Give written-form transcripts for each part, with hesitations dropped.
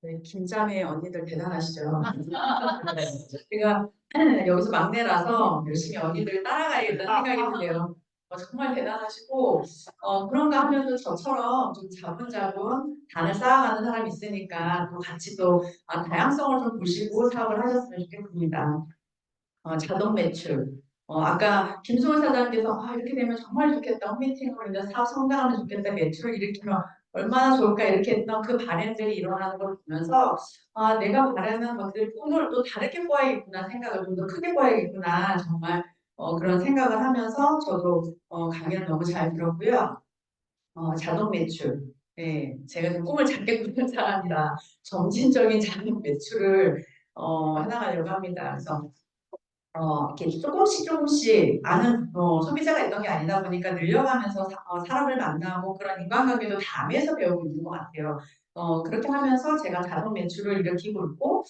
네, 김자매 언니들 대단하시죠? 제가 여기서 막내라서 열심히 언니들 따라가야겠다는 생각이 드네요. 정말 대단하시고 그런가 하면서 저처럼 좀 자분자분 단을 쌓아가는 사람이 있으니까 또 같이 또 다양성을 좀 보시고 사업을 하셨으면 좋겠습니다. 자동 매출. 아까 김소월 사장님께서 이렇게 되면 정말 좋겠다. 홈미팅으로 인해 사업 성장하면 좋겠다. 매출을 일으키면 얼마나 좋을까 이렇게 했던 그 바램들이 일어나는 걸 보면서 내가 바라는 것들 꿈을 또 다르게 꿔야겠구나 생각을 좀 더 크게 꿔야겠구나 정말 그런 생각을 하면서 저도 강의를 너무 잘 들었고요. 자동 매출. 네, 제가 좀 꿈을 작게 꾸는 사람이라 점진적인 자동 매출을 해나가려고 합니다. 그래서 이렇게 조금씩 아는 소비자가 있던 게 아니다 보니까 늘려가면서 사람을 만나고 그런 인간관계도 다 하면서 배우고 있는 것 같아요. 그렇게 하면서 제가 자동 매출을 일으키고 있고,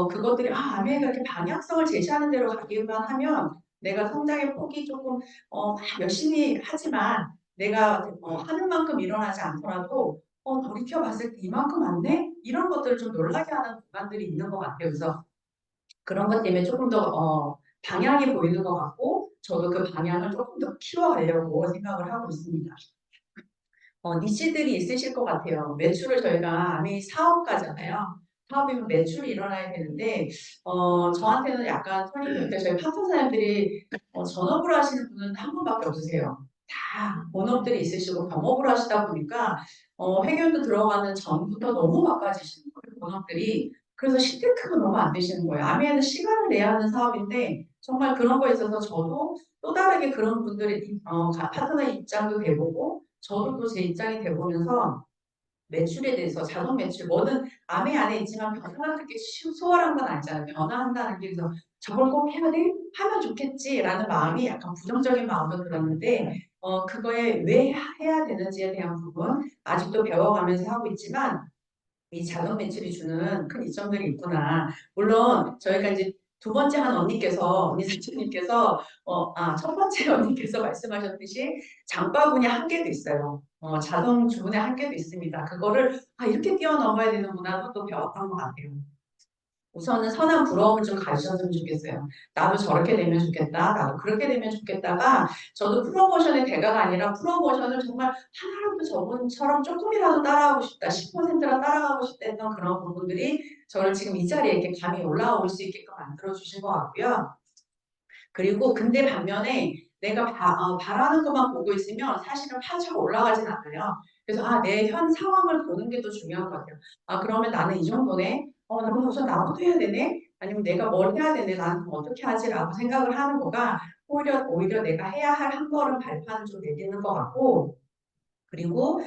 그것들이, 아메가 이렇게 방향성을 제시하는 대로 가기만 하면 내가 성장의 폭이 조금, 막 열심히 하지만 내가 하는 만큼 일어나지 않더라도, 돌이켜 봤을 때 이만큼 안 돼? 이런 것들을 좀 놀라게 하는 구간들이 있는 것 같아요. 그래서 그런 것 때문에 조금 더 방향이 보이는 것 같고 저도 그 방향을 조금 더 키워가려고 생각을 하고 있습니다. 니치들이 있으실 것 같아요. 매출을 저희가 아미 사업가잖아요. 사업이면 매출이 일어나야 되는데 저한테는 약간 선임님께 저희 파트너사님들이 전업으로 하시는 분은 한 분밖에 없으세요. 다 본업들이 있으시고 경업으로 하시다 보니까 회견도 들어가는 전부터 너무 바빠지시는 거예요. 본업들이. 그래서 시테크가 너무 안 되시는 거예요. 아미에는 시간을 내야 하는 사업인데 정말 그런 거에 있어서 저도 또 다르게 그런 분들의 파트너 입장도 돼보고 저도 또 제 입장이 돼보면서 매출에 대해서 자동 매출 뭐든 암의 안에 있지만 변화가 그렇게 수월한 건 아니잖아요. 변화한다는 게 그래서 저걸 꼭 해야 돼? 하면 좋겠지라는 마음이 약간 부정적인 마음도 들었는데 그거에 왜 해야 되는지에 대한 부분 아직도 배워가면서 하고 있지만 이 자동 매출이 주는 큰 이점들이 있구나. 물론 저희가 이제 두 번째 한 언니께서 언니 사장님께서 첫 번째 언니께서 말씀하셨듯이 장바구니 한계도 있어요. 자동 주문의 한계도 있습니다. 그거를 이렇게 뛰어넘어야 되는구나 또 배웠던 것 같아요. 우선은 선한 부러움을 좀 가지셨으면 좋겠어요. 나도 저렇게 되면 좋겠다. 나도 그렇게 되면 좋겠다가 저도 프로모션의 대가가 아니라 프로모션을 정말 하나라도 저분처럼 조금이라도 따라하고 싶다. 10%라 따라가고 싶다 했던 그런 부분들이 저를 지금 이 자리에 이렇게 감이 올라올 수 있게끔 만들어주신 것 같고요. 그리고 근데 반면에 내가 바라는 것만 보고 있으면 사실은 파차가 올라가진 않아요. 그래서 내 현 상황을 보는 게 더 중요한 것 같아요. 그러면 나는 이 정도네. 나는 우선 나부터 해야 되네. 아니면 내가 뭘 해야 되네. 나는 어떻게 하지라고 생각을 하는 거가 오히려 내가 해야 할 한 걸음 발판을 좀 내딛는 것 같고 그리고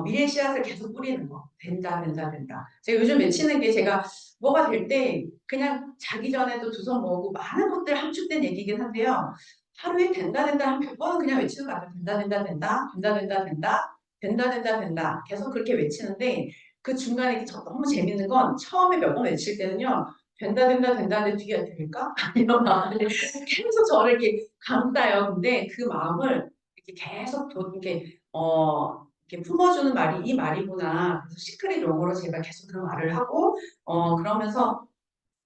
미래 씨앗을 계속 뿌리는 거. 된다, 된다, 된다. 제가 요즘 외치는 게 제가 뭐가 될 때 그냥 자기 전에도 두 손 모으고 많은 것들 함축된 얘기긴 한데요. 하루에 된다, 된다 한 100번은 그냥 외치는 것 같아요. 된다, 된다, 된다, 된다, 된다, 된다, 된다, 된다, 된다. 계속 그렇게 외치는데 그 중간에 너무 재밌는 건 처음에 몇 번 외칠 때는요. 된다, 된다, 된다 하는데 뒤에 될까? 이런 마음이 계속 저를 이렇게 감싸요. 근데 그 마음을 이렇게 계속 이렇게 품어주는 말이 이 말이구나. 그래서 시크릿 용어로 제가 계속 그 말을 하고, 그러면서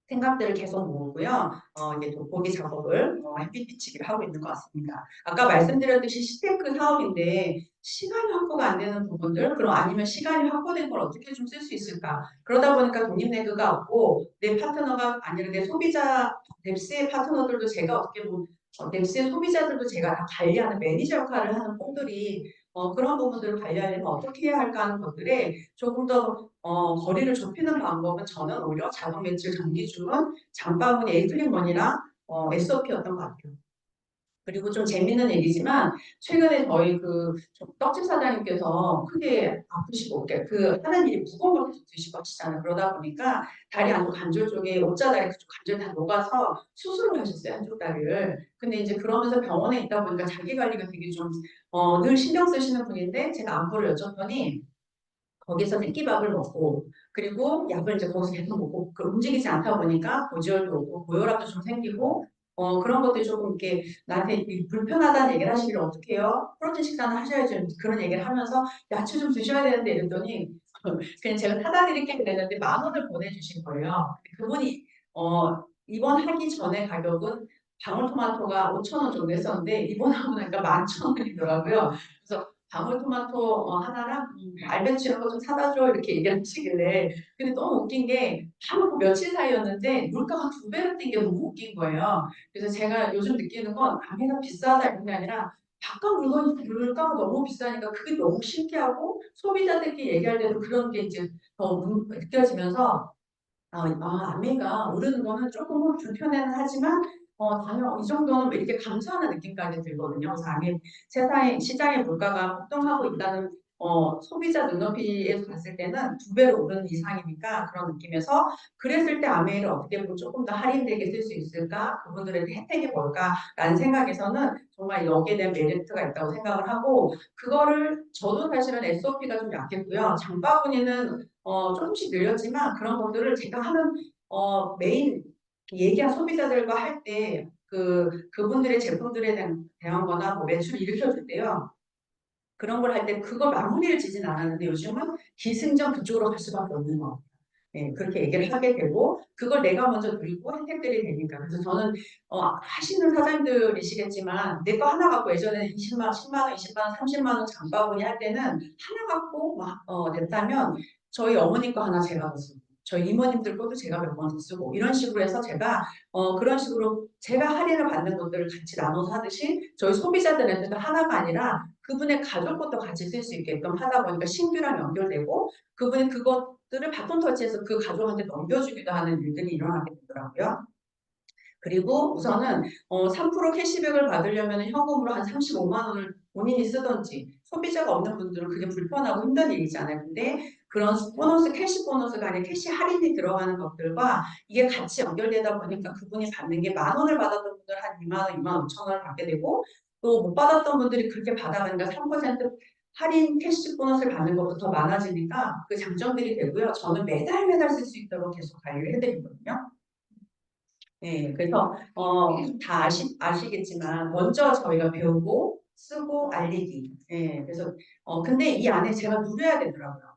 생각들을 계속 모으고요. 이제 돋보기 작업을 햇빛 비치기를 하고 있는 것 같습니다. 아까 말씀드렸듯이 시테크 사업인데 시간이 확보가 안 되는 부분들, 그럼 아니면 시간이 확보된 걸 어떻게 좀 쓸 수 있을까? 그러다 보니까 독립내그가 없고 내 파트너가 아니라 내 소비자, 뎁스의 파트너들도 제가 어떻게 보면 뎁스의 소비자들도 제가 다 관리하는 매니저 역할을 하는 분들이 그런 부분들을 관리하려면 어떻게 해야 할까 하는 것들에 조금 더 거리를 좁히는 방법은 저는 오히려 자동 매출 정기 주문, 장바구니 에이플릭머니랑 SOP였던 것 같아요. 그리고 좀 재밌는 얘기지만 최근에 저희 그 떡집 사장님께서 크게 아프시고 그 하는 일이 무거운 걸 계속 드시고 하시잖아요. 그러다 보니까 다리 안쪽 관절 쪽에 옷자다리 그쪽 관절 다 녹아서 수술을 하셨어요. 한쪽 다리를. 근데 이제 그러면서 병원에 있다 보니까 자기 관리가 되게 좀 늘 신경 쓰시는 분인데 제가 안부를 여쭸더니 거기서 새끼밥을 먹고 그리고 약을 이제 거기서 계속 먹고 움직이지 않다 보니까 고지혈도 오고 고혈압도 좀 생기고 그런 것들이 조금 이렇게 나한테 불편하다는 얘기를 하시길 어떻게 해요? 프로틴 식단을 하셔야지 그런 얘기를 하면서 야채 좀 드셔야 되는데 이랬더니 그냥 제가 사다 드릴게 그랬는데 10,000원을 보내주신 거예요. 그분이 입원하기 전에 가격은 방울토마토가 5,000원 정도 했었는데 입원하고 나니까 11,000원이더라고요. 그래서 방울토마토 하나랑 알배치 이런 거 좀 사다 줘 이렇게 얘기를 하시길래 근데 너무 웃긴 게 바로 그 며칠 사이였는데 물가가 2배로 뛴 게 너무 웃긴 거예요. 그래서 제가 요즘 느끼는 건 아메가 비싸다 이런 게 아니라 바깥 물가가 너무 비싸니까 그게 너무 신기하고 소비자들끼리 얘기할 때도 그런 게 이제 더 느껴지면서 아메가 오르는 거는 조금은 불편해는 하지만 당연 이 정도는 이렇게 감사하는 느낌까지 들거든요. 그래서 아메 세상에 시장의 물가가 폭등하고 있다는 소비자 눈높이에서 봤을 때는 2배로 오르는 이상이니까 그런 느낌에서 그랬을 때 아메를 어떻게 보면 조금 더 할인되게 쓸 수 있을까? 그분들에게 혜택이 뭘까라는 생각에서는 정말 여기에 대한 메리트가 있다고 생각을 하고 그거를 저도 사실은 SOP가 좀 약했고요. 장바구니는 조금씩 늘렸지만 그런 것들을 제가 하는 메인 얘기한 소비자들과 할 때 그분들의 제품들에 대한 거나 뭐 매출 일으켜줄 때요. 그런 걸 할 때 그걸 마무리를 지진 않았는데 요즘은 기승전 그쪽으로 갈 수밖에 없는 거. 네, 그렇게 얘기를 하게 되고 그걸 내가 먼저 들고 혜택들이 되니까 그래서 저는 하시는 사장님들이시겠지만 내 거 하나 갖고 예전에 20만, 10만 원, 20만 원, 30만 원 장바구니 할 때는 하나 갖고 막 냈다면 저희 어머니 거 하나 제가 더 쓰고 저희 이모님들 것도 제가 몇 번 더 쓰고 이런 식으로 해서 제가 그런 식으로 제가 할인을 받는 것들을 같이 나눠서 하듯이 저희 소비자들한테도 하나가 아니라 그분의 가족 것도 같이 쓸 수 있게끔 하다 보니까 신규랑 연결되고 그분이 그것들을 바톤 터치해서 그 가족한테 넘겨주기도 하는 일들이 일어나게 되더라고요. 그리고 우선은 3% 캐시백을 받으려면 현금으로 한 35만 원을 본인이 쓰던지 소비자가 없는 분들은 그게 불편하고 힘든 일이잖아요. 근데 그런 보너스, 캐시 보너스가 아니라 캐시 할인이 들어가는 것들과 이게 같이 연결되다 보니까 그분이 받는 게 10,000원을 받았던 분들 한 2만 원, 2만 5천 원을 받게 되고 또 못 받았던 분들이 그렇게 받아가니까 3% 할인 캐시 보너스를 받는 것부터 많아지니까 그 장점들이 되고요. 저는 매달 매달 쓸 수 있도록 계속 관리를 해드리거든요. 네, 그래서 다 아시겠지만 먼저 저희가 배우고 쓰고 알리기. 예, 그래서 근데 이 안에 제가 누려야 되더라고요.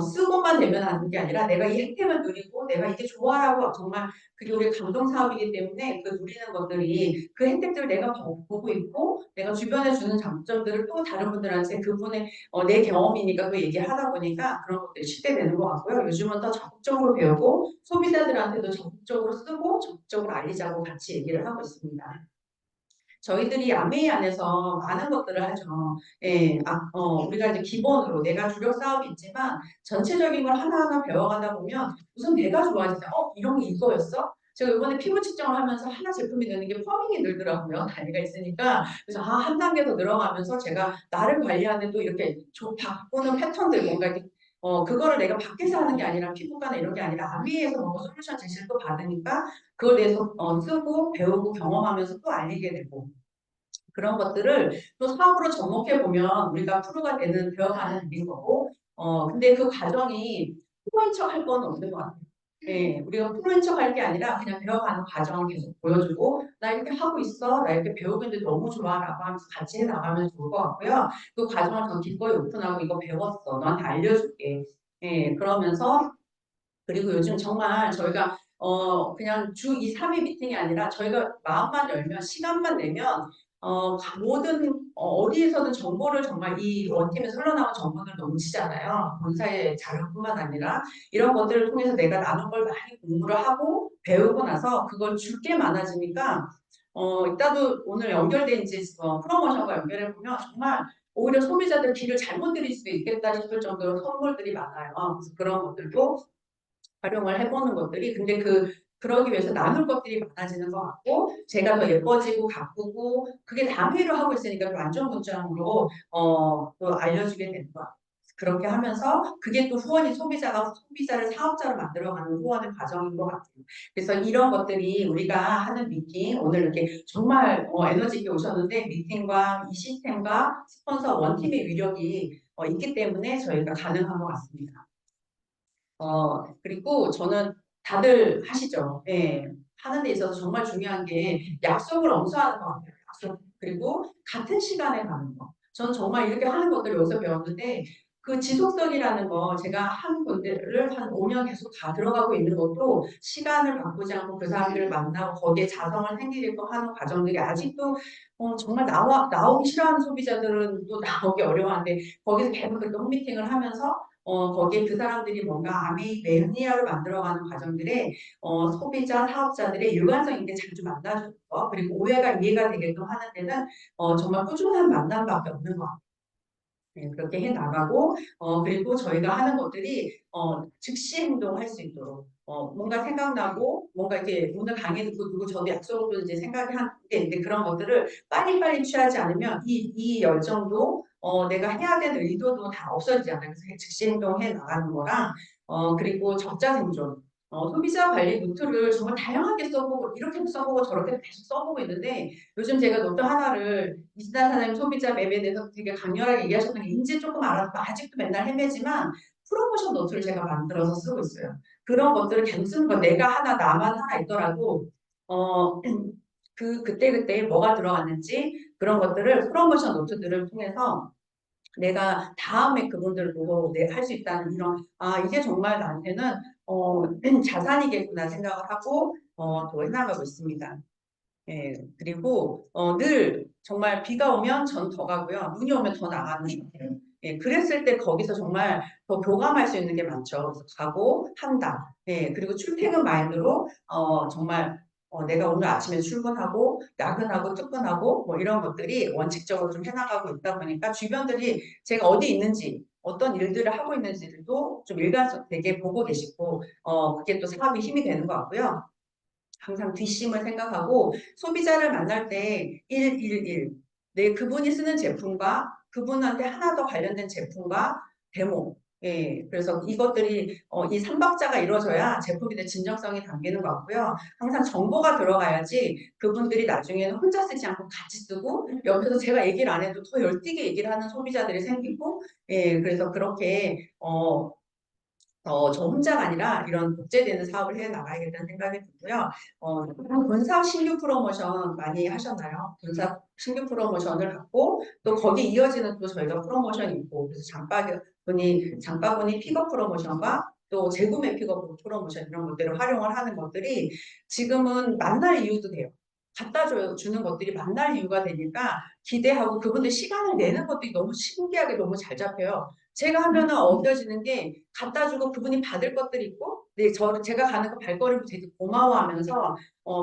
쓰고만 되면 하는 게 아니라 내가 이 혜택을 누리고 내가 이게 좋아라고 정말 그게 우리 감동 사업이기 때문에 그 누리는 것들이 그 혜택들을 내가 보고 있고 내가 주변에 주는 장점들을 또 다른 분들한테 그분의 내 경험이니까 그 얘기를 하다 보니까 그런 것들이 쉽게 되는 것 같고요. 요즘은 더 적극적으로 배우고 소비자들한테도 적극적으로 쓰고 적극적으로 알리자고 같이 얘기를 하고 있습니다. 저희들이 아메이 안에서 많은 것들을 하죠. 예, 우리가 이제 기본으로 내가 주력 사업이 있지만 전체적인 걸 하나하나 배워가다 보면 우선 내가 좋아지자. 이런 게 이거였어? 제가 이번에 피부 측정을 하면서 하나 제품이 되는 게 퍼밍이 늘더라고요. 나이가 있으니까. 그래서 한 단계 더 늘어가면서 제가 나를 관리하는 또 이렇게 바꾸는 패턴들 뭔가 이렇게 그거를 내가 밖에서 하는 게 아니라 피부과나 이런 게 아니라 아미에서 뭔가 솔루션 제시를 또 받으니까 그거에 대해서 쓰고 배우고 경험하면서 또 알리게 되고 그런 것들을 또 사업으로 접목해 보면 우리가 프로가 되는 되어가는 일인 거고 근데 그 과정이 프로인 척 할 건 없는 것 같아요. 네, 우리가 프로인 척 할 게 아니라 그냥 배워가는 과정을 계속 보여주고 나 이렇게 하고 있어 나 이렇게 배우고 있는데 너무 좋아라고 하면서 같이 해 나가면 좋을 것 같고요. 그 과정을 더 기꺼이 오픈하고 이거 배웠어 너한테 알려줄게. 네, 그러면서 그리고 요즘 정말 저희가 그냥 주 2, 3회 미팅이 아니라 저희가 마음만 열면 시간만 내면 모든 어디에서든 정보를 정말 이 원팀에서 흘러나온 정보들 넘치잖아요. 본사의 자료뿐만 아니라 이런 것들을 통해서 내가 나눈 걸 많이 공부를 하고 배우고 나서 그걸 줄 게 많아지니까 이따도 오늘 연결된 이제 프로모션과 연결해 보면 정말 오히려 소비자들 길을 잘못 들일 수도 있겠다 싶을 정도로 선물들이 많아요. 그래서 그런 것들도 활용을 해보는 것들이 근데 그러기 위해서 나눌 것들이 많아지는 것 같고 제가 더 예뻐지고 가꾸고 그게 담회로 하고 있으니까 또 안전문장으로 또 알려주게 되는 것 같아요. 그렇게 하면서 그게 또 후원이 소비자를 사업자로 만들어가는 후원의 과정인 것 같아요. 그래서 이런 것들이 우리가 하는 미팅 오늘 이렇게 정말 에너지 있게 오셨는데 미팅과 이 시스템과 스폰서 원팀의 위력이 있기 때문에 저희가 가능한 것 같습니다. 그리고 저는 다들 하시죠. 예. 하는 데 있어서 정말 중요한 게 약속을 엄수하는 것 같아요. 약속. 그리고 같은 시간에 가는 거. 저는 정말 이렇게 하는 것들을 여기서 배웠는데 그 지속성이라는 거 제가 한 군데를 한 5년 계속 다 들어가고 있는 것도 시간을 바꾸지 않고 그 사람들을 만나고 거기에 자성을 생기게끔 하는 과정들이 아직도 정말 나오기 싫어하는 소비자들은 또 나오기 어려워하는데 거기서 계속 그렇게 홈미팅을 하면서 거기에 그 사람들이 뭔가 매니아로 만들어가는 과정들에 소비자, 사업자들의 일관성 있게 자주 만나주는 거 그리고 오해가 이해가 되게끔 하는 데는 정말 꾸준한 만남밖에 없는 것 같아요. 네, 그렇게 해 나가고 그리고 저희가 하는 것들이 즉시 행동할 수 있도록 뭔가 생각나고 뭔가 이렇게 오늘 강의 듣고 누구 저도 약속으로 이제 생각이 한 게 있는데 그런 것들을 빨리빨리 취하지 않으면 이 열정도 내가 해야 되는 의도도 다 없어지지 않아요. 그래서 즉시 행동해 나가는 거랑 그리고 적자 생존 소비자 관리 노트를 정말 다양하게 써보고 이렇게도 써보고 저렇게도 계속 써보고 있는데 요즘 제가 노트 하나를 이진아 사장님 소비자 맵에 대해서 되게 강렬하게 얘기하셨던 게 이제 조금 알았고 아직도 맨날 헤매지만 프로모션 노트를 제가 만들어서 쓰고 있어요. 그런 것들을 계속 쓰는 거 내가 하나 나만 하나 있더라도 어, 그때그때 뭐가 들어갔는지 그런 것들을 프로모션 노트들을 통해서 내가 다음에 그분들 보고 내가 할 수 있다는 이런 이게 정말 나한테는 자산이겠구나 생각을 하고 또 해나가고 있습니다. 예, 그리고 늘 정말 비가 오면 전 더 가고요. 눈이 오면 더 나가는 것 같아요. 예, 그랬을 때 거기서 정말 더 교감할 수 있는 게 많죠. 그래서 가고 한다. 예, 그리고 출퇴근 마인드로 정말 내가 오늘 아침에 출근하고 야근하고 특근하고 뭐 이런 것들이 원칙적으로 좀 해나가고 있다 보니까 주변들이 제가 어디 있는지 어떤 일들을 하고 있는지도 좀 일관성 되게 보고 계시고 그게 또 사업에 힘이 되는 것 같고요. 항상 뒷심을 생각하고 소비자를 만날 때 111. 그분이 쓰는 제품과 그분한테 하나 더 관련된 제품과 데모. 예, 그래서 이것들이 이 삼박자가 이루어져야 제품에 대한 진정성이 담기는 것 같고요. 항상 정보가 들어가야지 그분들이 나중에는 혼자 쓰지 않고 같이 쓰고 옆에서 제가 얘기를 안 해도 더 열띠게 얘기를 하는 소비자들이 생기고 예, 그래서 그렇게 저 혼자가 아니라 이런 국제되는 사업을 해 나가야겠다는 생각이 들고요. 본사 신규 프로모션 많이 하셨나요? 본사 신규 프로모션을 갖고 또 거기 이어지는 또 저희가 프로모션이 있고 그래서 장바구니 픽업 프로모션과 또 재구매 픽업 프로모션 이런 것들을 활용을 하는 것들이 지금은 만날 이유도 돼요. 주는 것들이 만날 이유가 되니까 기대하고 그분들 시간을 내는 것들이 너무 신기하게 너무 잘 잡혀요. 제가 하면은 어겨지는 게 갖다 주고 그분이 받을 것들이 있고 제가 가는 그 발걸음을 되게 고마워하면서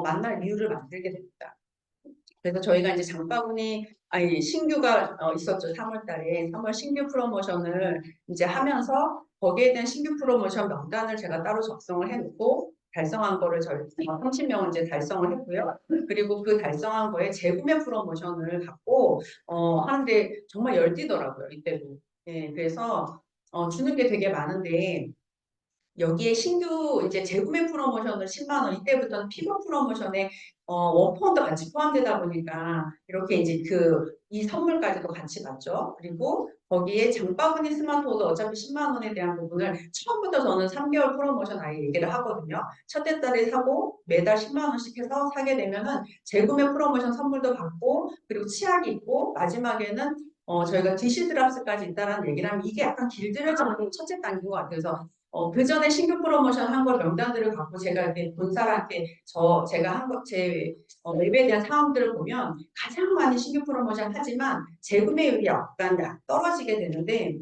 만날 이유를 만들게 됩니다. 그래서 저희가 이제 신규가 있었죠. 3월 달에 3월 신규 프로모션을 이제 하면서 거기에 대한 신규 프로모션 명단을 제가 따로 작성을 해놓고 달성한 거를 저희 30명은 이제 달성을 했고요. 그리고 그 달성한 거에 재구매 프로모션을 갖고 하는데 정말 열띠더라고요. 이때도. 예, 그래서 주는 게 되게 많은데 여기에 신규 이제 재구매 프로모션을 10만 원 이때부터는 픽업 프로모션에 원포인도 같이 포함되다 보니까 이렇게 이제 이 선물까지도 같이 받죠. 그리고 거기에 장바구니 스마트워도 어차피 10만 원에 대한 부분을 처음부터 저는 3개월 프로모션 아예 얘기를 하거든요. 첫째 달에 사고 매달 10만 원씩 해서 사게 되면은 재구매 프로모션 선물도 받고 그리고 치약이 있고 마지막에는 저희가 디시드랍스까지 있다라는 얘기를 하면 이게 약간 길들여지는 첫째 단계인 것 같아요. 그래서 그 전에 신규 프로모션 한 걸 명단들을 갖고 제가 이렇게 본사한테 제가 제 웹에 대한 상황들을 보면 가장 많이 신규 프로모션 하지만 재구매율이 약간 떨어지게 되는데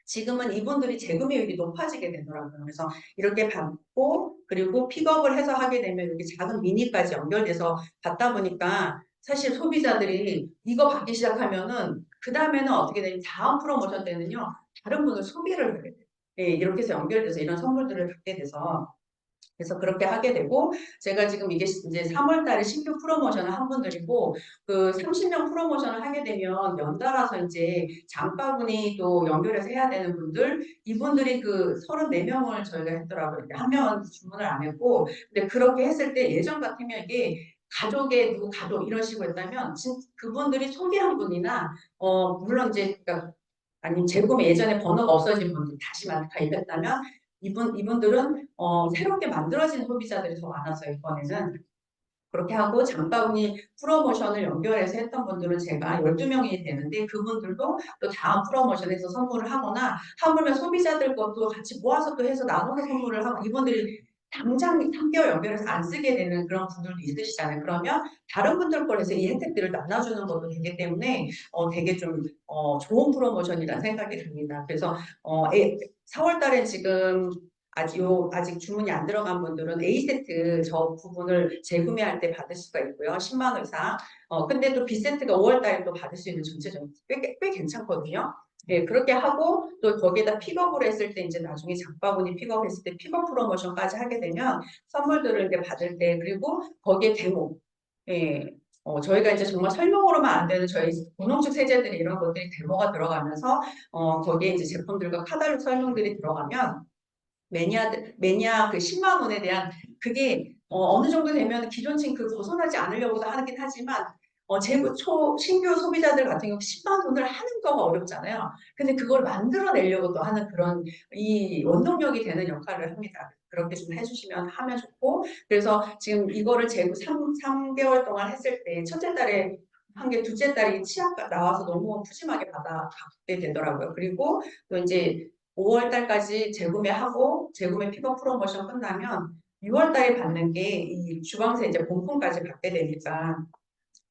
지금은 이분들이 재구매율이 높아지게 되더라고요. 그래서 이렇게 받고 그리고 픽업을 해서 하게 되면 이렇게 작은 미니까지 연결돼서 받다 보니까 사실 소비자들이 이거 받기 시작하면은 그 다음에는 어떻게 되냐면 다음 프로모션 때는요 다른 분을 소비를 하게 돼요. 예, 이렇게 해서 연결돼서 이런 선물들을 받게 돼서 그래서 그렇게 하게 되고 제가 지금 이게 이제 3월 달에 신규 프로모션을 한 분들이고 그 30명 프로모션을 하게 되면 연달아서 이제 장바구니 또 연결해서 해야 되는 분들 이분들이 그 34명을 저희가 했더라고요. 한 명은 주문을 안 했고 근데 그렇게 했을 때 예전 같으면 이게 가족의 누구 가족 이런 식으로 했다면 그분들이 소개한 분이나 물론 이제 그러니까 아니면 재구매 예전에 번호가 없어진 분들 다시 가입했다면 이분들은 새롭게 만들어진 소비자들이 더 많았어요, 이번에는. 그렇게 하고 장바구니 프로모션을 연결해서 했던 분들은 제가 12명이 되는데 그분들도 또 다음 프로모션에서 선물을 하거나 하물며 소비자들 것도 같이 모아서 또 해서 나눠서 선물을 하고 이분들이 당장 3개월 연결해서 안 쓰게 되는 그런 분들도 있으시잖아요. 그러면 다른 분들 걸 해서 이 혜택들을 나눠주는 것도 되기 때문에 되게 좀 좋은 프로모션이라는 생각이 듭니다. 그래서 4월 달에 지금 아직 주문이 안 들어간 분들은 A세트 저 부분을 재구매할 때 받을 수가 있고요. 10만 원 이상. 근데 또 B세트가 5월 달에 또 받을 수 있는 전체적인 꽤 괜찮거든요. 예, 그렇게 하고 또 거기에다 픽업을 했을 때 이제 나중에 장바구니 픽업했을 때 픽업 프로모션까지 하게 되면 선물들을 이제 받을 때 그리고 거기에 데모. 예. 저희가 이제 정말 설명으로만 안 되는 저희 고농축 세제들이 이런 것들이 데모가 들어가면서 거기에 이제 제품들과 카탈로그 설명들이 들어가면 매니아 그 10만 원에 대한 그게 어느 정도 되면 기존층 그 벗어나지 않으려고도 하긴 하지만 신규 소비자들 같은 경우 10만 원을 하는 거가 어렵잖아요. 근데 그걸 만들어내려고 또 하는 그런 이 원동력이 되는 역할을 합니다. 그렇게 좀 해주시면 하면 좋고 그래서 지금 이거를 재고 3개월 동안 했을 때 첫째 달에 한 게 둘째 달이 치아가 나와서 너무 푸짐하게 받게 되더라고요. 그리고 또 이제 5월 달까지 재구매하고 재구매 픽업 프로모션 끝나면 6월 달에 받는 게 이 주방세 이제 본품까지 받게 되니까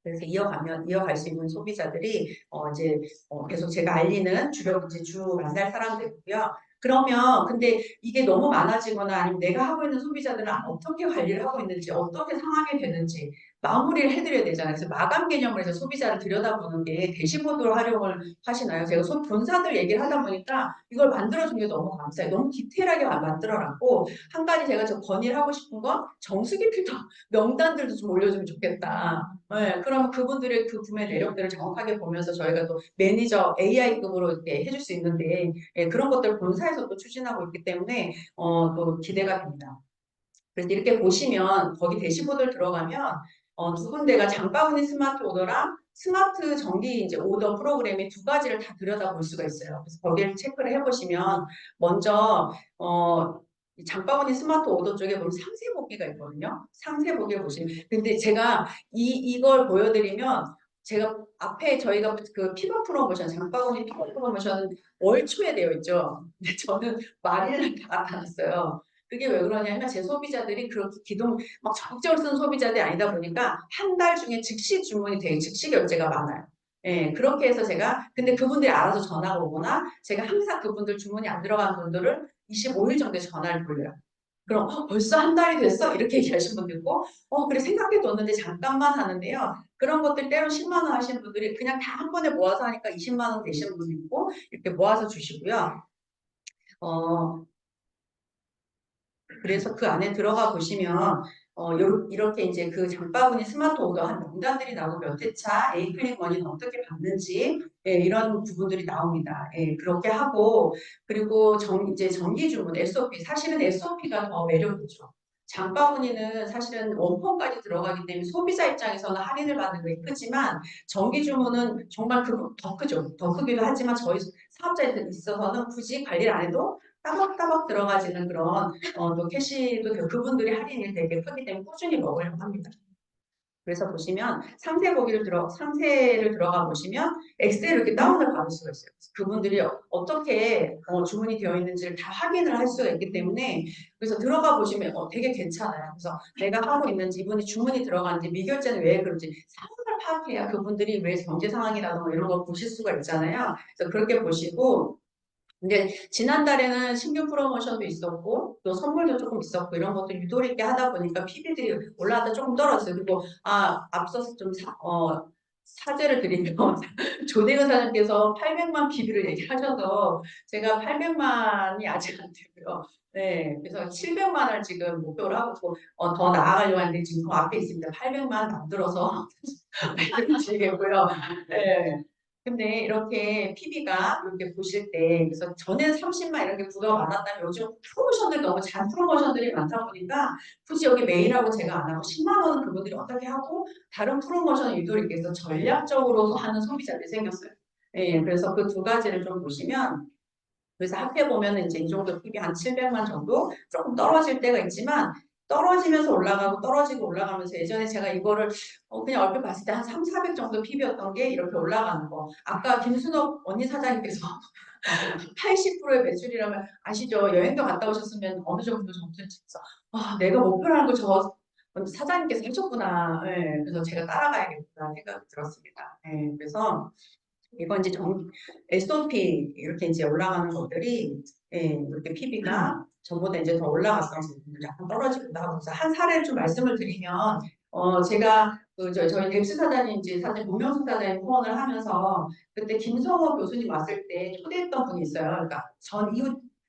그래서 이어갈 수 있는 소비자들이 이제 계속 제가 알리는 주력 이제 주 만날 사람들이고요. 그러면 근데 이게 너무 많아지거나 아니면 내가 하고 있는 소비자들은 어떻게 관리를 하고 있는지 어떻게 상황이 되는지 마무리를 해드려야 되잖아요. 그래서 마감 개념으로 해서 소비자를 들여다보는 게 대시보드로 활용을 하시나요? 제가 본사들 얘기를 하다 보니까 이걸 만들어준 게 너무 감사해요. 너무 디테일하게 만들어놨고 한 가지 제가 저 건의를 하고 싶은 건 정수기 필터 명단들도 좀 올려주면 좋겠다. 네, 그럼 그분들의 그 구매 내역들을 정확하게 보면서 저희가 또 매니저 AI급으로 이렇게 해줄 수 있는데 예, 그런 것들 본사에서 또 추진하고 있기 때문에 또 기대가 됩니다. 그래서 이렇게 보시면 거기 대시보드를 들어가면 두 군데가 장바구니 스마트 오더랑 스마트 정기 이제 오더 프로그램이 두 가지를 다 들여다볼 수가 있어요. 그래서 거기를 체크를 해보시면 먼저 이 장바구니 스마트 오더 쪽에 보면 상세 보기가 있거든요. 상세 보기를 보시면 근데 제가 이걸 보여드리면 제가 앞에 저희가 그 픽업 프로모션 장바구니 픽업 프로모션은 월 초에 되어 있죠. 근데 저는 말일날 다 나눴어요. 그게 왜 그러냐면 제 소비자들이 그렇게 기동 막 적극적으로 쓰는 소비자들이 아니다 보니까 한 달 중에 즉시 주문이 되게 즉시 결제가 많아요. 예, 그렇게 해서 제가 근데 그분들이 알아서 전화가 오거나 제가 항상 그분들 주문이 안 들어간 분들을 25일 정도에 전화를 돌려요. 그럼 벌써 한 달이 됐어? 이렇게 얘기하시는 분도 있고 그래 생각해뒀는데 잠깐만 하는데요. 그런 것들 때로 10만 원 하시는 분들이 그냥 다 한 번에 모아서 하니까 20만 원 되시는 분도 있고 이렇게 모아서 주시고요. 어, 그래서 그 안에 들어가 보시면 이렇게 이제 그 장바구니 스마트 오더 한 명단들이 나오고 몇 회차 에이클릭 머니는 어떻게 받는지 예, 이런 부분들이 나옵니다. 예, 그렇게 하고 그리고 이제 정기 주문 SOP 사실은 SOP가 더 매력이죠. 장바구니는 사실은 원폰까지 들어가기 때문에 소비자 입장에서는 할인을 받는 게 크지만 정기 주문은 정말 더 크죠. 더 크기도 하지만 저희 사업자에 있어서는 굳이 관리를 안 해도 따박따박 들어가지는 그런 또 캐시도 그분들이 할인이 되게 크기 때문에 꾸준히 먹으려고 합니다. 그래서 보시면 상세를 들어가 보시면 엑셀을 이렇게 다운을 받을 수가 있어요. 그분들이 어떻게 주문이 되어 있는지를 다 확인을 할 수가 있기 때문에 그래서 들어가 보시면 되게 괜찮아요. 그래서 내가 하고 있는지 이분이 주문이 들어가는지 미결제는 왜 그런지 상황을 파악해야 그분들이 왜 경제 상황이라든가 이런 걸 보실 수가 있잖아요. 그래서 그렇게 보시고 근데 지난달에는 신규 프로모션도 있었고 또 선물도 조금 있었고 이런 것도 유도리 있게 하다 보니까 PB들이 올라왔다 조금 떨어졌어요. 그리고 앞서서 좀 사죄를 드리면 조대근 사장님께서 800만 PB를 얘기하셔서 제가 800만이 아직 안 되고요. 네, 그래서 700만을 지금 목표로 하고 더 나아가려고 하는데 지금 그 앞에 있습니다. 800만 만들어서 말씀드리겠고요. 네. 근데 이렇게 PB가 이렇게 보실 때 그래서 전에는 30만 이런 게 부가가 많았다면 요즘 프로모션들이 너무 잔 프로모션들이 많다 보니까 굳이 여기 메일하고 제가 안 하고 10만 원은 그분들이 어떻게 하고 다른 프로모션 유도를 위해서 전략적으로 하는 소비자들이 생겼어요. 예, 그래서 그 두 가지를 좀 보시면 그래서 합해 보면은 이제 이 정도 PB 한 700만 정도 조금 떨어질 때가 있지만 떨어지면서 올라가고 떨어지고 올라가면서 예전에 제가 이거를 그냥 얼핏 봤을 때 한 3, 400 정도 PB였던 게 이렇게 올라가는 거. 아까 김순옥 언니 사장님께서 80%의 매출이라면 아시죠? 여행도 갔다 오셨으면 어느 정도 점수는 진짜 내가 목표라는 걸 저 사장님께서 하셨구나. 예, 그래서 제가 따라가야겠구나 생각이 들었습니다. 예, 그래서 이건 이제 S&P 이렇게 이제 올라가는 것들이 예, 이렇게 PB가 전보다 이제 더 올라갔던 부분들 약간 떨어지기도 하고 그래서 한 사례를 좀 말씀을 드리면 제가 저희 덱스 사장님 이제 사장님 문명수 사장님 후원을 하면서 그때 김성호 교수님 왔을 때 초대했던 분이 있어요. 그러니까 전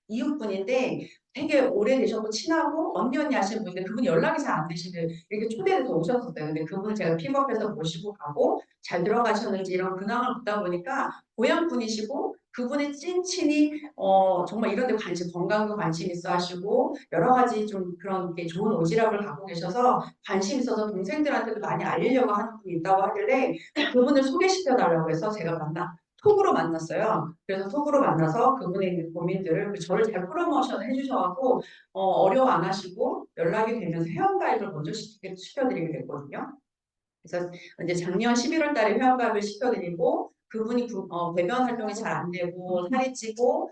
이웃분인데 되게 오래되셨고 친하고 언니 하시는 분인데 그분이 연락이 잘 안 되시는데 이렇게 초대해서 오셨었어요. 근데 그분을 제가 픽업해서 모시고 가고 잘 들어가셨는지 이런 근황을 듣다 보니까 고향 분이시고 그분의 찐친이 정말 이런 데 관심, 건강도 관심 있어 하시고 여러 가지 좀 그런 게 좋은 오지랖을 갖고 계셔서 관심 있어서 동생들한테도 많이 알리려고 하는 분이 있다고 하길래 그분을 소개시켜 달라고 해서 제가 톡으로 만났어요. 그래서 톡으로 만나서 그분의 고민들을 저를 잘 프로모션 해주셔갖고 어려워 안 하시고 연락이 되면서 회원가입을 먼저 시켜드리게 됐거든요. 그래서 이제 작년 11월 달에 회원가입을 시켜드리고 그분이 배변 활동이 잘 안 되고 살이 찌고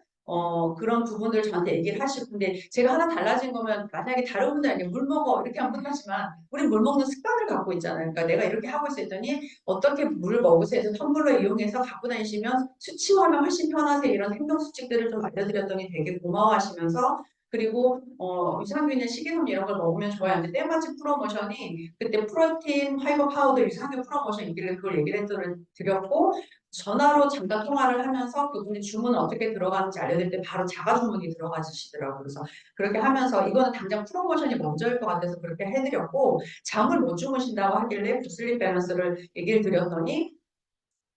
그런 부분들 저한테 얘기를 하시고 근데 제가 하나 달라진 거면 만약에 다른 분들에게 물 먹어 이렇게 하면 끝나지만 우리 물 먹는 습관을 갖고 있잖아요. 그러니까 내가 이렇게 하고 있었더니 어떻게 물을 먹으세요 해서 텀블러 이용해서 갖고 다니시면 수치화하면 훨씬 편하세요 이런 행동 수칙들을 좀 알려드렸더니 되게 고마워하시면서 그리고 유산균이나 식이섬유 이런 걸 먹으면 좋아요. 근데 때마침 프로모션이 그때 프로틴, 파이버 파우더 유산균 프로모션 있길래 그걸 얘기를 드렸고 전화로 잠깐 통화를 하면서 그분이 주문 어떻게 들어가는지 알려드릴 때 바로 자가 주문이 들어가시더라고요. 그래서 그렇게 하면서 이거는 당장 프로모션이 먼저일 것 같아서 그렇게 해드렸고 잠을 못 주무신다고 하길래 굿슬립 밸런스를 얘기를 드렸더니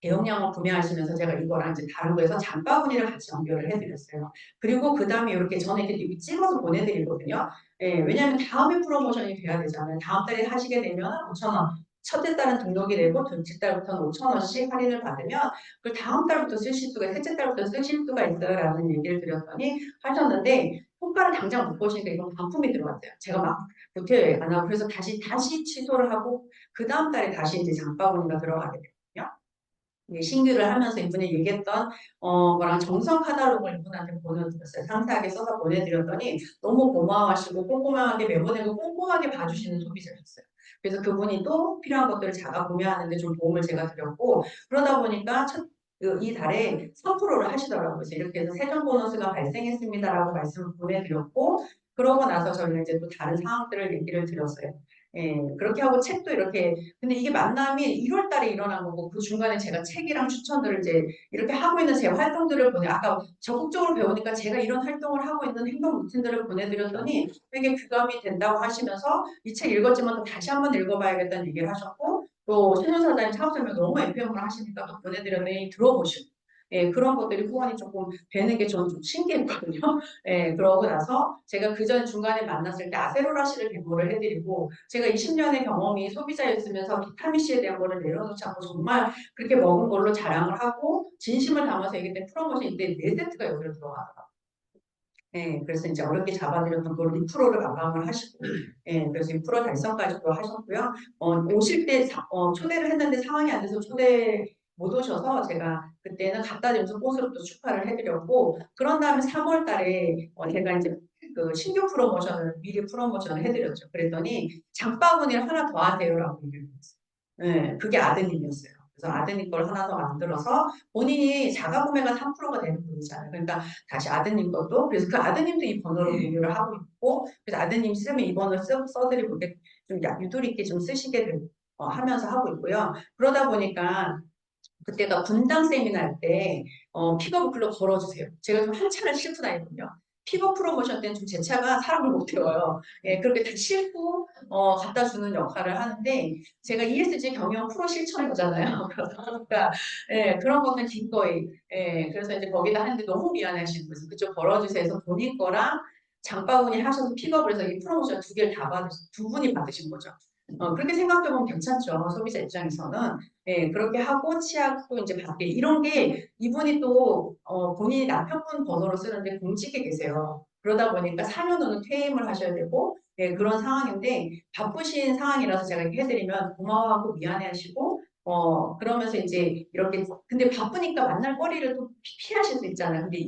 대용량을 구매하시면서 제가 이거랑 이제 다른 거에서 장바구니를 같이 연결을 해드렸어요. 그리고 그 다음에 이렇게 전에 이렇게 찍어서 보내드리거든요. 예, 왜냐하면 다음에 프로모션이 돼야 되잖아요. 다음 달에 하시게 되면 5,000원. 첫째 달은 등록이 되고 둘째 달부터는 5,000원씩 할인을 받으면 그 다음 달부터 쓰실 수가 셋째 달부터 쓰실 수가 있어요라는 얘기를 드렸더니 하셨는데 효과를 당장 못 보시니까 이건 반품이 들어왔대요. 제가 막 못해요 안 하고 그래서 다시 취소를 하고 그 다음 달에 다시 이제 장바구니가 들어가게 됐거든요. 신규를 하면서 이분이 얘기했던 거랑 정성 카탈로그를 이분한테 보내드렸어요. 상세하게 써서 보내드렸더니 너무 고마워하시고 꼼꼼하게 메모내고 꼼꼼하게 봐주시는 소비자였어요. 그래서 그분이 또 필요한 것들을 자가 구매하는데 좀 도움을 제가 드렸고 그러다 보니까 이 달에 3%를 하시더라고요. 그래서 이렇게 해서 세전 보너스가 발생했습니다라고 말씀을 보내드렸고 그러고 나서 저희는 이제 또 다른 상황들을 얘기를 드렸어요. 예, 그렇게 하고 책도 이렇게 근데 이게 만남이 1월 달에 일어난 거고 그 중간에 제가 책이랑 추천들을 이제 이렇게 하고 있는 제 활동들을 아까 적극적으로 배우니까 제가 이런 활동을 하고 있는 행동 루틴들을 보내드렸더니 되게 귀감이 된다고 하시면서 이 책 읽었지만 또 다시 한번 읽어봐야겠다는 얘기를 하셨고 또 신윤사장님 창업설명 너무 FM을 하시니까 또 보내드렸더니 들어보시고 예, 그런 것들이 후원이 조금 되는 게 저는 좀 신기했거든요. 예, 그러고 나서 제가 그 전 중간에 만났을 때 아세로라씨를 개보를 해드리고 제가 20년의 경험이 소비자였으면서 비타민C에 대한 거를 내려놓지 않고 정말 그렇게 먹은 걸로 자랑을 하고 진심을 담아서 얘기했던 프로모션 이때 4세트가 여기로 들어가더라고요. 예, 그래서 이제 어렵게 잡아드렸던 걸 6%를 마감을 하시고, 예, 그래서 6% 달성까지도 하셨고요. 오실 때 초대를 했는데 상황이 안 돼서 초대 못 오셔서 제가 그때는 갖다 주면서 꽃으로 또 축하를 해드렸고, 그런 다음에 3월 달에 제가 이제 그 신규 프로모션을 미리 프로모션을 해드렸죠. 그랬더니 장바구니를 하나 더 하세요라고 얘기를 했어요. 예, 그게 아드님이었어요. 그래서 아드님 걸 하나 더 만들어서 본인이 자가 구매가 3%가 되는 분이잖아요. 그러니까 다시 아드님 것도 그래서 그 아드님도 이 번호를 공유를 하고 있고 그래서 아드님 쓰면 이 번호를 써드리고 이렇게 좀 유도리 있게 좀 쓰시게 하면서 하고 있고요. 그러다 보니까 그때가 분당 세미나 할 때 픽업을 글로 걸어주세요. 제가 좀 한 차를 싣고 다니거든요. 픽업 프로모션 때는 좀 제 차가 사람을 못 태워요. 예, 그렇게 다 싣고 갖다 주는 역할을 하는데 제가 ESG 경영 프로 실천이잖아요. 그러니까 예, 그런 것은 기꺼이 그래서 이제 거기다 하는데 너무 미안해하시는 거죠. 그쪽 걸어주세요 해서 본인 거랑 장바구니 하셔서 픽업을 해서 이 프로모션 2개를 다 받으신 두 분이 받으신 거죠. 그렇게 생각해보면 괜찮죠. 소비자 입장에서는. 예, 그렇게 하고 치약도 이제 받게. 이런 게 이분이 또, 본인이 남편분 번호로 쓰는데 공직에 계세요. 그러다 보니까 4년 후는 퇴임을 하셔야 되고, 예, 그런 상황인데, 바쁘신 상황이라서 제가 이렇게 해드리면 고마워하고 미안해 하시고, 그러면서 이제 이렇게, 근데 바쁘니까 만날 거리를 또 피하실 수 있잖아요. 근데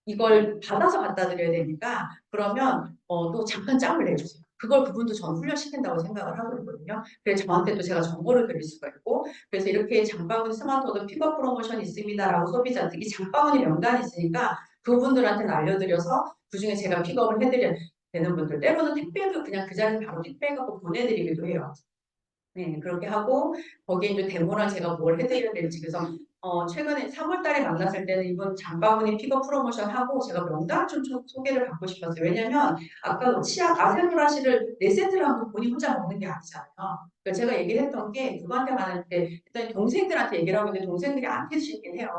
이걸 받아서 갖다 드려야 되니까, 그러면, 또 잠깐 짬을 내주세요. 그걸 그분도 전 훈련시킨다고 생각을 하고 있거든요. 그래서 저한테도 제가 정보를 드릴 수가 있고, 그래서 이렇게 장바구니 스마트워드 픽업 프로모션이 있습니다라고 소비자들이 장바구니 명단이 있으니까 그분들한테는 알려드려서 그중에 제가 픽업을 해드려야 되는 분들, 때로는 택배도 그냥 그 자리에 바로 택배해갖고 보내드리기도 해요. 네, 그렇게 하고 거기에 이제 데모랑 제가 뭘 해드려야 될지 그래서 최근에 3월 달에 만났을 때는 이분 장바구니 픽업 프로모션 하고 제가 명단 좀 소개를 받고 싶었어요. 왜냐면 아까 뭐 치약 아세토라시를 4세트를 하고 본인 혼자 먹는 게 아니잖아요. 그러니까 제가 얘기를 했던 게 누구한테 말할 때 일단 동생들한테 얘기를 하고 있는데 동생들이 안 해주시긴 해요.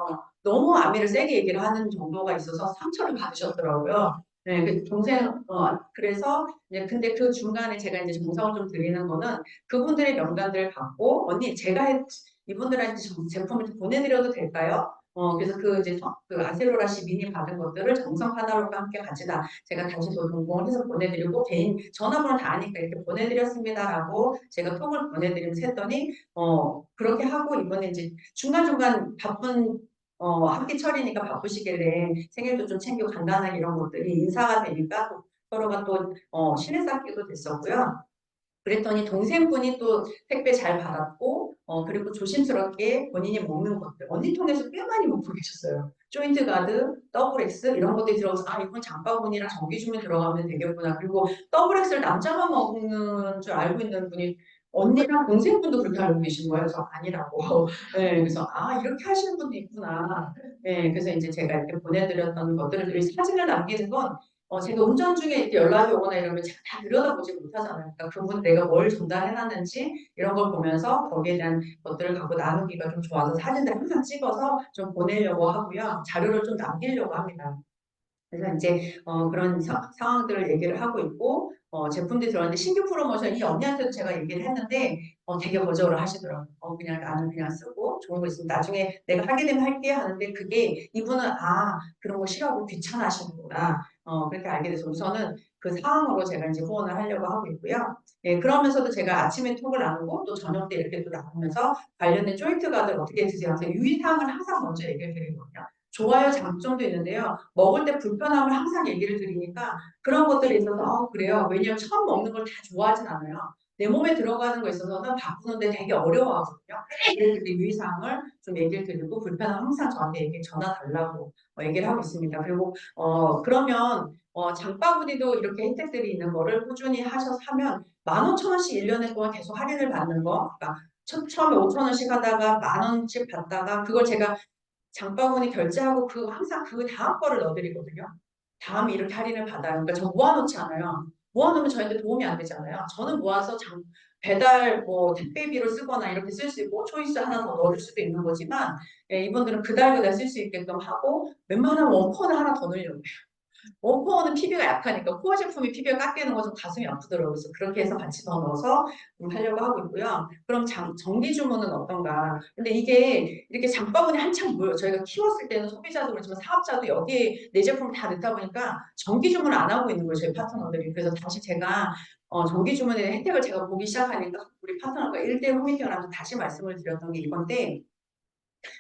너무 아미를 세게 얘기를 하는 정도가 있어서 상처를 받으셨더라고요. 네, 그 동생, 그래서, 이제 근데 그 중간에 제가 이제 정성을 좀 드리는 거는 그분들의 명단들을 받고 언니 제가 이분들한테 제품을 좀 보내드려도 될까요? 그래서 그 이제 그 아세로라 씨 미니 받은 것들을 정성 카달로그와 함께 같이 다 제가 다시 또 동봉을 해서 보내드리고 개인 전화번호 다 아니까 이렇게 보내드렸습니다라고 제가 톡을 보내드리면서 했더니 그렇게 하고 이번에 이제 중간중간 바쁜 학기철이니까 바쁘시길래 생일도 좀 챙기고 간단하게 이런 것들이 인사가 되니까 또 서로가 또 신뢰 쌓기도 됐었고요. 그랬더니 동생분이 또 택배 잘 받았고, 그리고 조심스럽게 본인이 먹는 것들, 언니 통해서 꽤 많이 먹고 계셨어요. 조인트 가드, 더블 X 이런 것들이 들어가서 아 이건 장바구니랑 전기주문 들어가면 되겠구나. 그리고 더블 X를 남자만 먹는 줄 알고 있는 분이 언니랑 동생분도 그렇게 알고 계신 거예요. 그래서 아니라고. 네, 그래서 아 이렇게 하시는 분도 있구나. 네, 그래서 이제 제가 이렇게 보내드렸던 것들을 사진을 남기는 건 제가 운전 중에 이렇게 연락이 오거나 이러면 제가 다 들여다보지 못하잖아요. 그러니까 그분 내가 뭘 전달해놨는지 이런 걸 보면서 거기에 대한 것들을 갖고 나누기가 좀 좋아서 사진들 항상 찍어서 좀 보내려고 하고요. 자료를 좀 남기려고 합니다. 그래서 이제 그런 상황들을 얘기를 하고 있고 제품들이 들어왔는데 신규 프로모션 이 언니한테도 제가 얘기를 했는데 되게 거절을 하시더라고요. 그냥 나는 그냥 쓰고 좋은 거 있으면 나중에 내가 하게 되면 할게 하는데 그게 이분은 그런 거 싫어하고 귀찮아하시는구나. 그렇게 알게 돼서 우선은 그 상황으로 제가 이제 후원을 하려고 하고 있고요. 예, 그러면서도 제가 아침에 톡을 나누고 또 저녁 때 이렇게 또 나누면서 관련된 조인트 가드를 어떻게 드세요? 그래서 유의사항을 항상 먼저 얘기를 드리거든요. 좋아요 장점도 있는데요. 먹을 때 불편함을 항상 얘기를 드리니까 그런 것들이 있어서 그래요. 왜냐하면 처음 먹는 걸 다 좋아하진 않아요. 내 몸에 들어가는 거 있어서는 바꾸는데 되게 어려워하거든요. 그래서 유의사항을 좀 얘기를 드리고 불편함 항상 저한테 전화 달라고 얘기를 하고 있습니다. 그리고 그러면 장바구니도 이렇게 혜택들이 있는 거를 꾸준히 하셔서 하면 15,000원씩 1년에 동안 계속 할인을 받는 거. 그러니까 처음에 5,000원씩 하다가 10,000원씩 받다가 그걸 제가 장바구니 결제하고 항상 그 다음 거를 넣어드리거든요. 다음에 이렇게 할인을 받아요. 그러니까 저 모아놓지 않아요. 모아놓으면 저희한테 도움이 안 되잖아요. 저는 모아서 배달 뭐 택배비로 쓰거나 이렇게 쓸 수 있고 초이스 하나 더 넣을 수도 있는 거지만 이분들은 그달 쓸 수 있게끔 하고 웬만하면 원펀을 하나 더 넣으려고 해요. 원코어는 PB가 약하니까 코어 제품이 PB가 깎이는 거 좀 가슴이 아프더라고요. 그래서 그렇게 해서 같이 더 넣어서 하려고 하고 있고요. 그럼 정기 주문은 어떤가? 근데 이게 이렇게 장바구니 한참 모여 저희가 키웠을 때는 소비자도 그렇지만 사업자도 여기에 내 제품을 다 넣다 보니까 정기 주문을 안 하고 있는 거예요. 저희 파트너들이. 그래서 다시 제가 정기 주문의 혜택을 제가 보기 시작하니까 우리 파트너가 1대1 호미팅을 다시 말씀을 드렸던 게 이건데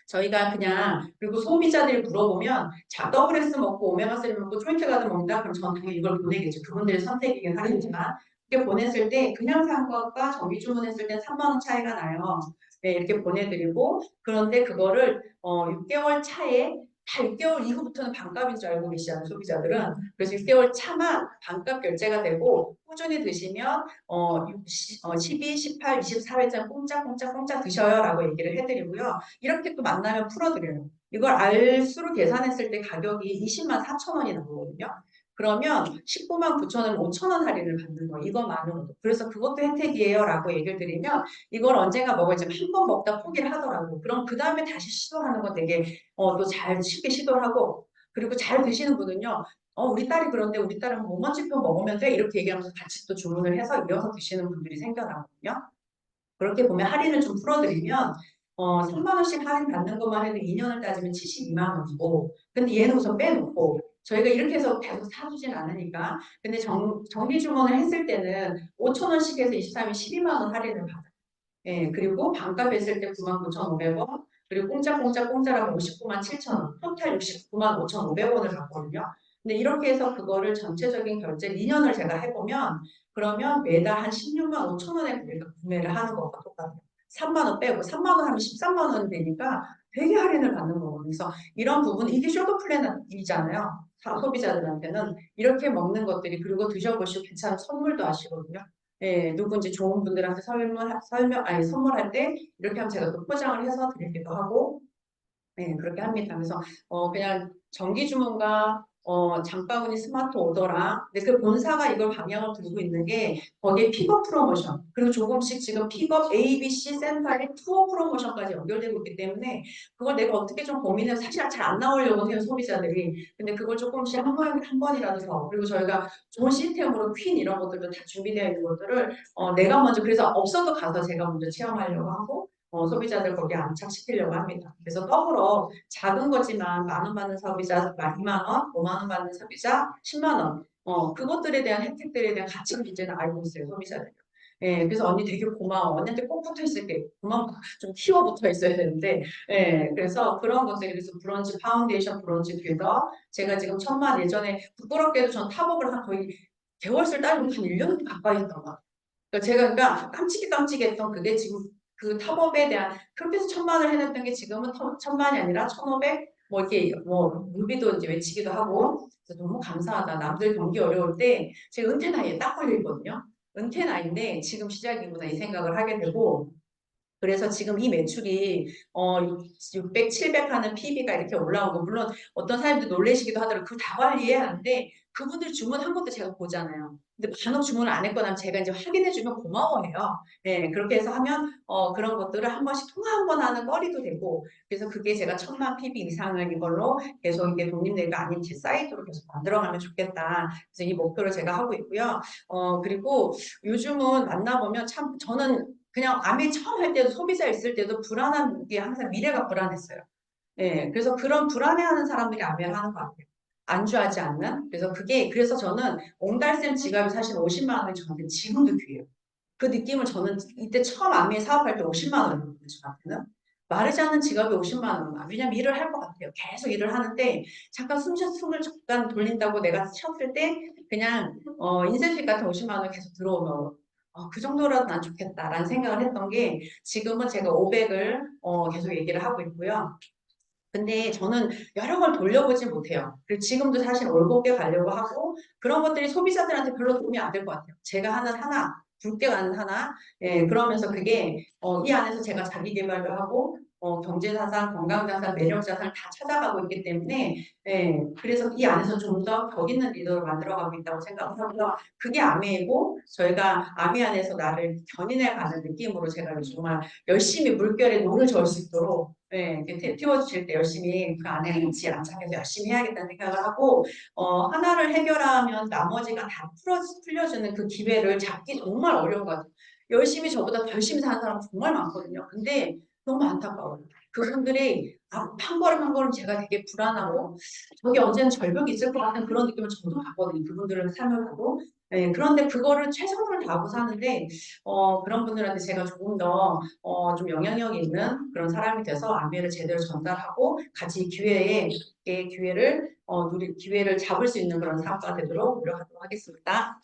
저희가 그냥 그리고 소비자들이 물어보면 자 WS 먹고 오메가3 먹고 조인트 가드 먹는다 그럼 저는 당연히 이걸 보내겠죠. 그분들의 선택이긴 하겠지만 이렇게 보냈을 때 그냥 산 것과 정기 주문했을 때 3만 원 차이가 나요. 네, 이렇게 보내드리고 그런데 그거를 6개월 차에 다 6개월 이후부터는 반값인 줄 알고 계시잖아요 소비자들은. 그래서 6개월 차만 반값 결제가 되고 꾸준히 드시면 12, 18, 24회째 공짜 드셔요 라고 얘기를 해드리고요. 이렇게 또 만나면 풀어드려요. 이걸 알수로 계산했을 때 가격이 20만 4천 원이 나오거든요. 그러면 19만 9천 원, 5천 원 할인을 받는 거예요. 이거만으로도. 그래서 그것도 혜택이에요 라고 얘기를 드리면 이걸 언젠가 먹어야지 한 번 먹다 포기를 하더라고. 그럼 그 다음에 다시 시도하는 건 되게 또 잘 쉽게 시도를 하고 그리고 잘 드시는 분은요. 우리 딸이 그런데 우리 딸은 뭐먼치표 먹으면 돼? 이렇게 얘기하면서 같이 또 주문을 해서 이어서 드시는 분들이 생겨나거든요. 그렇게 보면 할인을 좀 풀어드리면 3만 원씩 할인 받는 것만 해도 2년을 따지면 72만 원이고 근데 얘는 우선 빼놓고 저희가 이렇게 해서 계속 사주진 않으니까 근데 정기 주문을 했을 때는 5천 원씩 해서 23일 12만 원 할인을 받아요. 예, 그리고 반값 했을 때 99,500원 그리고 공짜라고 59만 7천 원 토탈 69만 5,500원을 받거든요. 근데 이렇게 해서 그거를 전체적인 결제 2년을 제가 해보면 그러면 매달 한 16만 5천 원에 우리가 구매를 하는 것과 똑같아요. 3만 원 빼고 3만 원 하면 13만 원이 되니까 되게 할인을 받는 거거든요. 그래서 이런 부분 이게 쇼도 플랜이잖아요. 소비자들한테는 이렇게 먹는 것들이 그리고 드셔보시고 괜찮은 선물도 하시거든요. 예, 누군지 좋은 분들한테 선물할 때 이렇게 하면 제가 또 포장을 해서 드리기도 하고 네, 그렇게 합니다. 그래서 그냥 정기 주문과 장바구니 스마트 오더랑 근데 그 본사가 이걸 방향을 들고 있는 게 거기에 픽업 프로모션 그리고 조금씩 지금 픽업 A, B, C 센터의 투어 프로모션까지 연결되고 있기 때문에 그걸 내가 어떻게 좀 고민해서 사실 잘 안 나오려고 해요 소비자들이 근데 그걸 조금씩 한 번이라도 더 그리고 저희가 좋은 시스템으로 퀸 이런 것들도 다 준비되어 있는 것들을 내가 먼저 그래서 없어도 가서 제가 먼저 체험하려고 하고 소비자들 거기에 안착시키려고 합니다. 그래서 더불어 작은 거지만 만 원 받는 소비자 2만 원, 5만 원 받는 소비자 10만 원. 그것들에 대한 혜택들에 대한 가치를 이제는 알고 있어요, 소비자들. 예, 그래서 언니 되게 고마워. 언니한테 꼭 붙어 있을게. 고마워. 좀 키워 붙어 있어야 되는데. 예, 그래서 그런 것들, 그래서 브런치 파운데이션, 브런치 뷰더. 제가 지금 천만 예전에 부끄럽게도 전 탑업을 한 거의 개월수를 따지고 한 1년 가까이 했던 것 같아요. 그러니까 제가 깜찍이 했던 그게 지금 그 탑업에 대한 그렇게 해서 천만을 해냈던 게 지금은 천만이 아니라 1,500 뭐 이렇게 뭐 루비도 이제 외치기도 하고 그래서 너무 감사하다. 남들 경기 어려울 때 제가 은퇴 나이에 딱 걸려 있거든요. 은퇴 나이인데 지금 시작이구나 이 생각을 하게 되고 그래서 지금 이 매출이 600, 700 하는 PB가 이렇게 올라온 거 물론 어떤 사람들이 놀래시기도 하더라고요. 그거 다 관리해야 하는데 그분들 주문한 것도 제가 보잖아요. 근데 간혹 주문을 안 했거나 제가 이제 확인해 주면 고마워해요. 네, 그렇게 해서 하면 그런 것들을 한 번씩 통화 한 번 하는 거리도 되고 그래서 그게 제가 1,000만 PB 이상을 이걸로 계속 이게 독립내가 아닌 제 사이트로 계속 만들어가면 좋겠다. 그래서 이 목표를 제가 하고 있고요. 그리고 요즘은 만나보면 참 저는 그냥 암이 처음 할 때도 소비자 있을 때도 불안한 게 항상 미래가 불안했어요. 예, 그래서 그런 불안해하는 사람들이 암을 하는 것 같아요. 안주하지 않는. 그래서 그래서 저는 옹달샘 지갑이 사실 50만 원이 저한테 지금도 귀해요. 그 느낌을 저는 이때 처음 암에 사업할 때 50만 원이거든요, 저한테는. 마르지 않는 지갑이 50만 원. 왜냐면 일을 할 것 같아요. 계속 일을 하는데 잠깐 숨을 잠깐 돌린다고 내가 쉬었을 때 그냥 인센티브 같은 50만 원 계속 들어오면 그 정도라도 난 좋겠다라는 생각을 했던 게 지금은 제가 500을 계속 얘기를 하고 있고요. 근데 저는 여러 걸 돌려보지 못해요. 그리고 지금도 사실 올곧게 가려고 하고 그런 것들이 소비자들한테 별로 도움이 안 될 것 같아요. 제가 하는 하나, 굵게 가는 하나, 예, 그러면서 그게 이 안에서 제가 자기 개발도 하고 경제자산, 건강자산, 매력자산을 다 찾아가고 있기 때문에 예, 그래서 이 안에서 좀 더 벽 있는 리더로 만들어가고 있다고 생각을 하고요. 그게 아미이고 저희가 아미 안에서 나를 견인해가는 느낌으로 제가 정말 열심히 물결에 노를 저을 수 있도록 네, 띄워주실 때 열심히 그 안에 같이 안착해서 열심히 해야겠다는 생각을 하고 하나를 해결하면 나머지가 다 풀려주는 그 기회를 잡기 정말 어려운 것 같아요. 열심히 저보다 더 열심히 사는 사람 정말 많거든요. 근데 너무 안타까워요. 그분들이 한 걸음 한 걸음 제가 되게 불안하고 저기 언제는 절벽이 있을 것 같은 그런 느낌을 저도 받거든요. 그분들은 삶을 하고 네, 그런데 그거를 최선을 다하고 사는데 그런 분들한테 제가 조금 더 좀 영향력 있는 그런 사람이 돼서 안배를 제대로 전달하고 같이 기회를 잡을 수 있는 그런 사업가 되도록 노력하도록 하겠습니다.